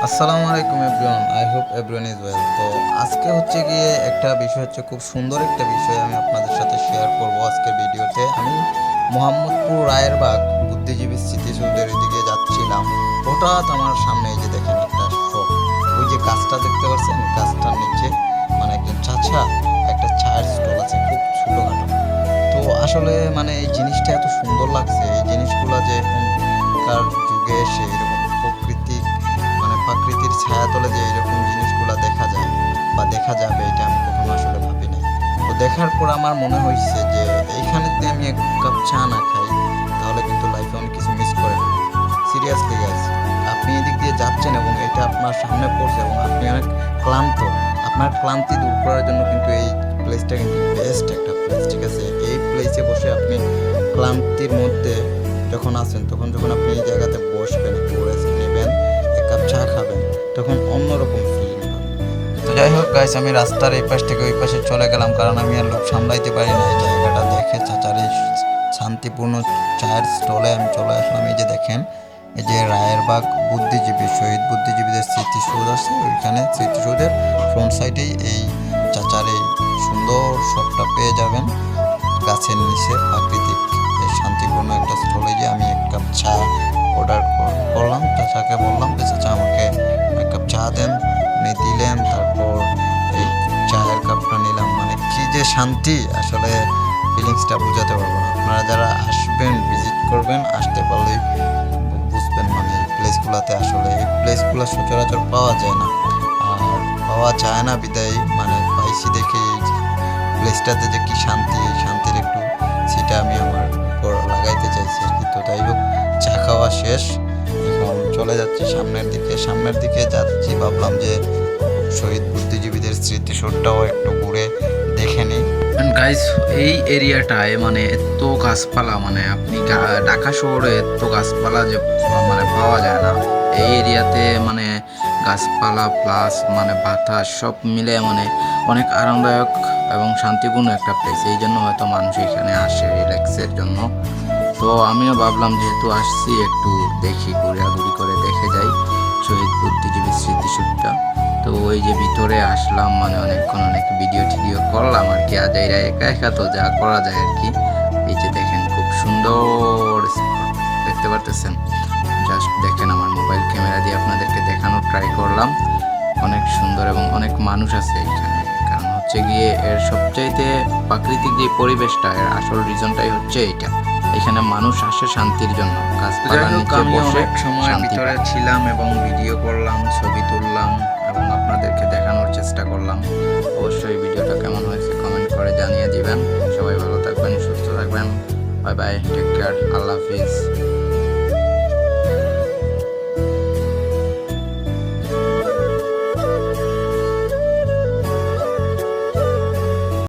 আসসালামু আলাইকুম everyone, I hope everyone is well. তো আজকে হচ্ছে গিয়ে একটা বিষয় হচ্ছে, খুব সুন্দর একটা বিষয় আমি আপনাদের সাথে শেয়ার করব আজকের ভিডিওতে। আমি মোহাম্মদপুর রায়েরবাগ বুদ্ধিজীবী স্মৃতিসৌধের দিকে যাচ্ছিলাম। হঠাৎ আমার সামনে এই যে দেখেন একটা শপ, ওই যে গাছটা দেখতে পাচ্ছেন, গাছটার নিচে মানে একজন চাচা একটা চায়ের স্টল আছে, খুব ছোটোখাটো। তো আসলে মানে এই জিনিসটা এত সুন্দর লাগছে, এই জিনিসগুলো যে এখনকার যুগে এসে এরকম প্রাকৃতির ছায়াতলে যে এরকম জিনিসগুলো দেখা যায় বা দেখা যাবে, এটা আমি কখনো আসলে ভাবি নাই। তো দেখার পর আমার মনে হয়েছে যে এইখানে যদি আমি এক কাপ চা না খাই, তাহলে কিন্তু লাইফে অনেক কিছু মিস করে ফেলবো। সিরিয়াসলি গাইস, আপনি এদিক দিয়ে যাচ্ছেন এবং এটা আপনার সামনে পড়ছে এবং আপনি অনেক ক্লান্ত, আপনার ক্লান্তি দূর করার জন্য কিন্তু এই প্লেসটা কিন্তু বেস্ট একটা প্লেস, ঠিক আছে? এই প্লেসে বসে আপনি ক্লান্তির মধ্যে যখন আছেন, যখন আপনি এই জায়গাতে বসবেন, একটু রেস্ট নেবেন, এক কাপ চা খাবেন, তখন অন্যরকম ফিলিং পাবেন। তো যাই হোক গাইস, আমি রাস্তার এই পাশ থেকে ওই পাশে চলে গেলাম, কারণ আমি আর লোক সামলাইতে পারি না। এই জায়গাটা দেখে চাচার এই শান্তিপূর্ণ চায়ের স্টলে আমি চলে আসলাম। এই যে দেখেন, এই যে রায়েরবাগ বুদ্ধিজীবী, শহীদ বুদ্ধিজীবীদের স্মৃতিসৌধ আছে, ওইখানে স্মৃতিসৌধের ফ্রন্ট সাইডেই এই চাচার এই সুন্দর শপটা পেয়ে যাবেন। গাছের নিচে প্রাকৃতিক এই শান্তিপূর্ণ একটা স্টলে গিয়ে আমি এক কাপ চা অর্ডার করলাম। চাচাকে বললাম যে চাচা আমাকে এক কাপ চা দেন, উনি দিলেন। তারপর এই চায়ের কাপটা নিলাম, মানে কি যে শান্তি, আসলে ফিলিংসটা বোঝাতে পারবো না। আপনারা যারা আসবেন, ভিজিট করবেন, আসতে পারলেই বুঝবেন। মানে এই প্লেসগুলোতে আসলে এই প্লেসগুলো সচরাচর পাওয়া যায় না, আর পাওয়া যায় না বিদায় মানে পাইছি দেখে এই প্লেসটাতে যে কি শান্তি, এই শান্তির একটু সেটা আমি আমার উপর লাগাইতে চাইছি আর কি। তো যাই হোক, চা খাওয়া শেষ, এখন চলে যাচ্ছি সামনের দিকে যাচ্ছি। ভাবলাম যে শহীদ বুদ্ধিজীবীদের স্মৃতিসৌধটাও একটু ঘুরে দেখে নিই। গাইস, এই এরিয়াটায় মানে এত গাছপালা, মানে আপনি ঢাকা শহরে এত গাছপালা যে মানে পাওয়া যায় না। এই এরিয়াতে মানে গাছপালা প্লাস মানে বাতাস সব মিলে মানে অনেক আরামদায়ক এবং শান্তিপূর্ণ একটা প্লেস। এই জন্য হয়তো মানুষ এখানে আসে রিল্যাক্সের জন্য। তো আমিও ভাবলাম যেহেতু আসছি, একটু দেখি, ঘোরাঘুরি করে দেখে যাই শহীদ বুদ্ধিজীবী স্মৃতিসৌধটা। তো ওই যে ভিতরে আসলাম, মানে অনেকক্ষণ অনেক ভিডিও টিডিও করলাম আর কি। আজাইরা একা একা তো যা করা যায় আর কি। এই যে দেখেন, খুব সুন্দর স্পট দেখতে পারতেছেন। জাস্ট দেখেন, আমার মোবাইল ক্যামেরা দিয়ে আপনাদেরকে দেখানোর ট্রাই করলাম। অনেক সুন্দর এবং অনেক মানুষ আছে এখানে। কারণ হচ্ছে গিয়ে এর সবচাইতে প্রাকৃতিক যে পরিবেশটা, এর আসল রিজনটাই হচ্ছে এইটা। এখানে মানুষ আসে শান্তির জন্য, গাছপালার নিচে বসে সময় শান্তি ভিতরে পায়। ছিলাম এবং ভিডিও করলাম, ছবি তুললাম এবং আপনাদেরকে দেখানোর চেষ্টা করলাম। অবশ্যই ভিডিওটা কেমন হয়েছে কমেন্ট করে জানিয়ে দিবেন। সবাই ভালো থাকবেন, সুস্থ থাকবেন। বাই বাই, টেক কেয়ার, আল্লাহ হাফিজ।